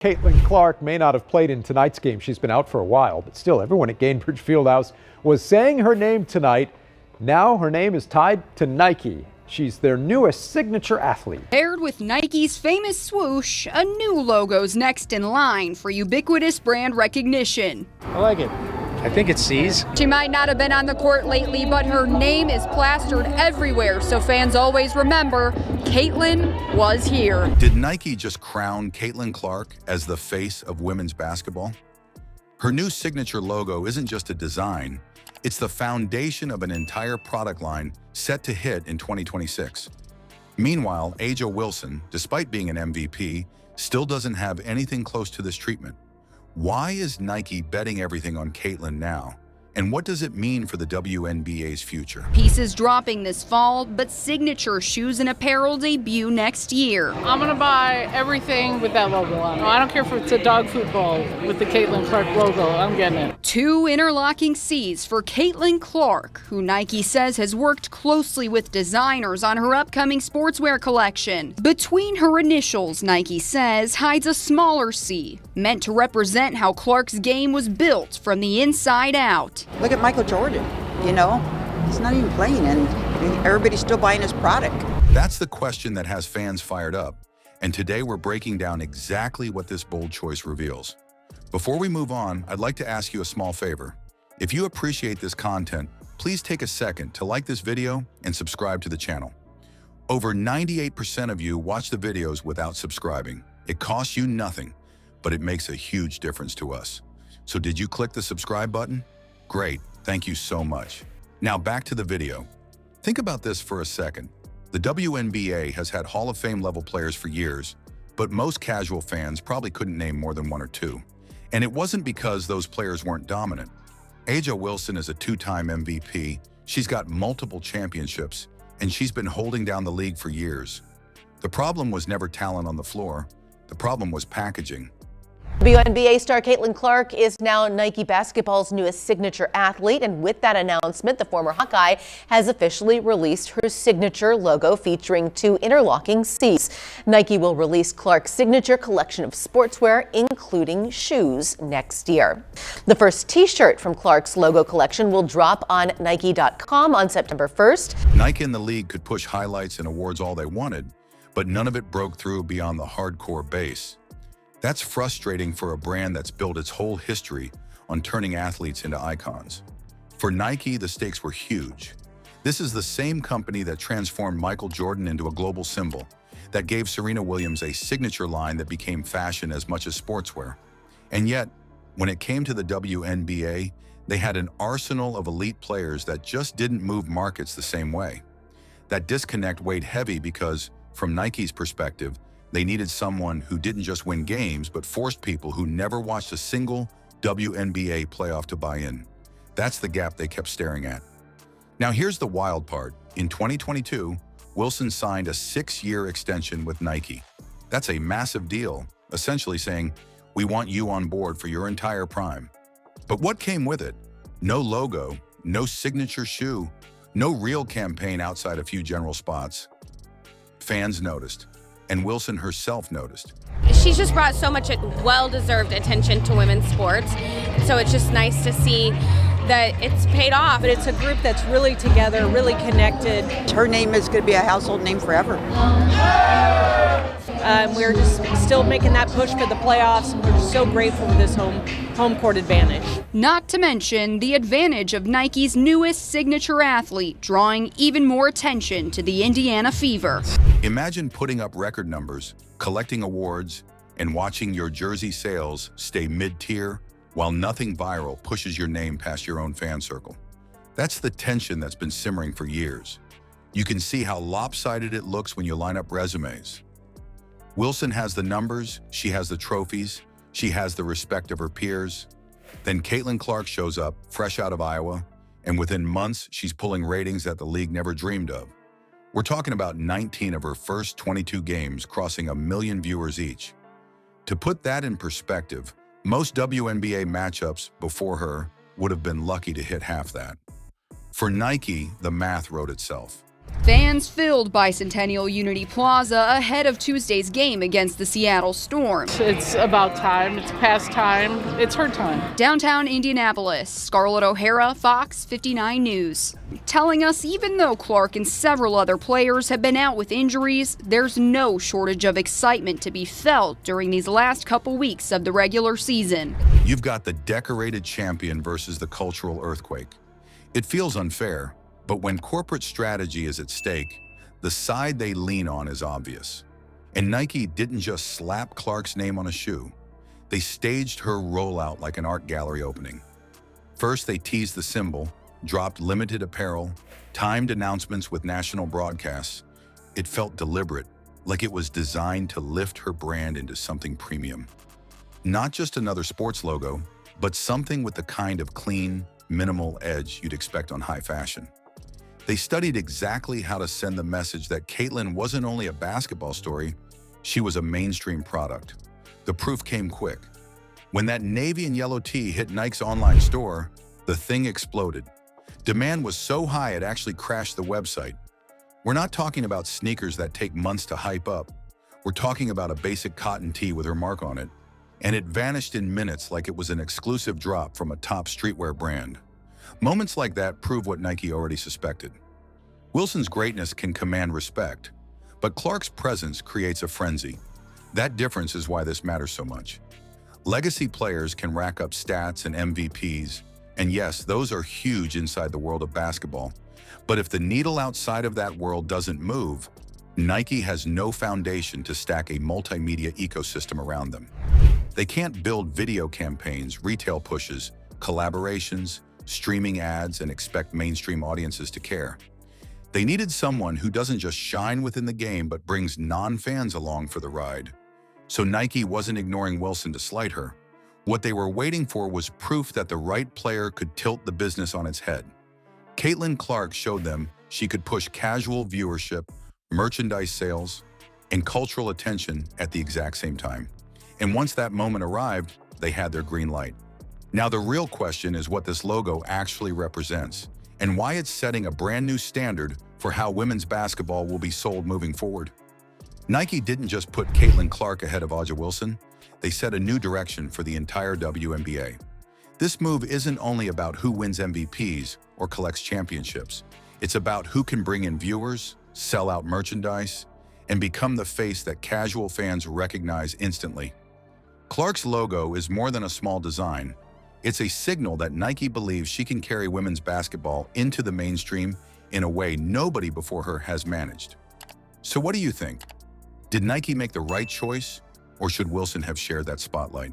Caitlyn Clark may not have played in tonight's game. She's been out for a while, but still, everyone at Gainbridge Fieldhouse was saying her name tonight. Now her name is tied to Nike. She's their newest signature athlete. Paired with Nike's famous swoosh, a new logo's next in line for ubiquitous brand recognition. I like it. I think it sees. She might not have been on the court lately, but her name is plastered everywhere, so fans always remember Caitlyn was here. Did Nike just crown Caitlyn Clark as the face of women's basketball? Her new signature logo isn't just a design, it's the foundation of an entire product line set to hit in 2026. Meanwhile, A'ja Wilson, despite being an MVP, still doesn't have anything close to this treatment. Why is Nike betting everything on Caitlyn now? And what does it mean for the WNBA's future? Pieces dropping this fall, but signature shoes and apparel debut next year. I'm gonna buy everything with that logo on it. I don't care if it's a dog food ball with the Caitlyn Clark logo, I'm getting it. Two interlocking C's for Caitlyn Clark, who Nike says has worked closely with designers on her upcoming sportswear collection. Between her initials, Nike says, hides a smaller C, meant to represent how Clark's game was built from the inside out. Look at Michael Jordan, you know, he's not even playing and everybody's still buying his product. That's the question that has fans fired up. And today we're breaking down exactly what this bold choice reveals. Before we move on, I'd like to ask you a small favor. If you appreciate this content, please take a second to like this video and subscribe to the channel. Over 98% of you watch the videos without subscribing. It costs you nothing, but it makes a huge difference to us. So did you click the subscribe button? Great, thank you so much. Now back to the video. Think about this for a second. The WNBA has had Hall of Fame level players for years, but most casual fans probably couldn't name more than one or two. And it wasn't because those players weren't dominant. A'ja Wilson is a two-time MVP, she's got multiple championships, and she's been holding down the league for years. The problem was never talent on the floor, the problem was packaging. WNBA star Caitlyn Clark is now Nike Basketball's newest signature athlete, and with that announcement, the former Hawkeye has officially released her signature logo featuring two interlocking C's. Nike will release Clark's signature collection of sportswear, including shoes, next year. The first t-shirt from Clark's logo collection will drop on Nike.com on September 1st. Nike and the league could push highlights and awards all they wanted, but none of it broke through beyond the hardcore base. That's frustrating for a brand that's built its whole history on turning athletes into icons. For Nike, the stakes were huge. This is the same company that transformed Michael Jordan into a global symbol, that gave Serena Williams a signature line that became fashion as much as sportswear. And yet, when it came to the WNBA, they had an arsenal of elite players that just didn't move markets the same way. That disconnect weighed heavy because, from Nike's perspective, they needed someone who didn't just win games, but forced people who never watched a single WNBA playoff to buy in. That's the gap they kept staring at. Now here's the wild part. In 2022, Wilson signed a 6-year extension with Nike. That's a massive deal, essentially saying, we want you on board for your entire prime. But what came with it? No logo, no signature shoe, no real campaign outside a few general spots. Fans noticed. And Wilson herself noticed. She's just brought so much well-deserved attention to women's sports, so it's just nice to see that it's paid off. But it's a group that's really together, really connected. Her name is going to be a household name forever. We're just still making that push for the playoffs, and we're just so grateful for this home court advantage. Not to mention the advantage of Nike's newest signature athlete, drawing even more attention to the Indiana Fever. Imagine putting up record numbers, collecting awards, and watching your jersey sales stay mid-tier while nothing viral pushes your name past your own fan circle. That's the tension that's been simmering for years. You can see how lopsided it looks when you line up resumes. Wilson has the numbers, she has the trophies, she has the respect of her peers. Then Caitlyn Clark shows up, fresh out of Iowa, and within months, she's pulling ratings that the league never dreamed of. We're talking about 19 of her first 22 games crossing 1 million viewers each. To put that in perspective, most WNBA matchups before her would have been lucky to hit half that. For Nike, the math wrote itself. Fans filled Bicentennial Unity Plaza ahead of Tuesday's game against the Seattle Storm. It's about time. It's past time. It's her time. Downtown Indianapolis, Scarlett O'Hara, Fox 59 News, telling us even though Clark and several other players have been out with injuries, there's no shortage of excitement to be felt during these last couple weeks of the regular season. You've got the decorated champion versus the cultural earthquake. It feels unfair, but when corporate strategy is at stake, the side they lean on is obvious. And Nike didn't just slap Clark's name on a shoe. They staged her rollout like an art gallery opening. First, they teased the symbol, dropped limited apparel, timed announcements with national broadcasts. It felt deliberate, like it was designed to lift her brand into something premium. Not just another sports logo, but something with the kind of clean, minimal edge you'd expect on high fashion. They studied exactly how to send the message that Caitlyn wasn't only a basketball story, she was a mainstream product. The proof came quick. When that navy and yellow tee hit Nike's online store, the thing exploded. Demand was so high it actually crashed the website. We're not talking about sneakers that take months to hype up. We're talking about a basic cotton tee with her mark on it. And it vanished in minutes like it was an exclusive drop from a top streetwear brand. Moments like that prove what Nike already suspected. Wilson's greatness can command respect, but Clark's presence creates a frenzy. That difference is why this matters so much. Legacy players can rack up stats and MVPs, and yes, those are huge inside the world of basketball. But if the needle outside of that world doesn't move, Nike has no foundation to stack a multimedia ecosystem around them. They can't build video campaigns, retail pushes, collaborations, streaming ads, and expect mainstream audiences to care. They needed someone who doesn't just shine within the game but brings non-fans along for the ride. So Nike wasn't ignoring Wilson to slight her. What they were waiting for was proof that the right player could tilt the business on its head. Caitlyn Clark showed them she could push casual viewership, merchandise sales, and cultural attention at the exact same time. And once that moment arrived, they had their green light. Now the real question is what this logo actually represents and why it's setting a brand new standard for how women's basketball will be sold moving forward. Nike didn't just put Caitlyn Clark ahead of A'ja Wilson, they set a new direction for the entire WNBA. This move isn't only about who wins MVPs or collects championships. It's about who can bring in viewers, sell out merchandise, and become the face that casual fans recognize instantly. Clark's logo is more than a small design. It's a signal that Nike believes she can carry women's basketball into the mainstream in a way nobody before her has managed. So what do you think? Did Nike make the right choice, or should Wilson have shared that spotlight?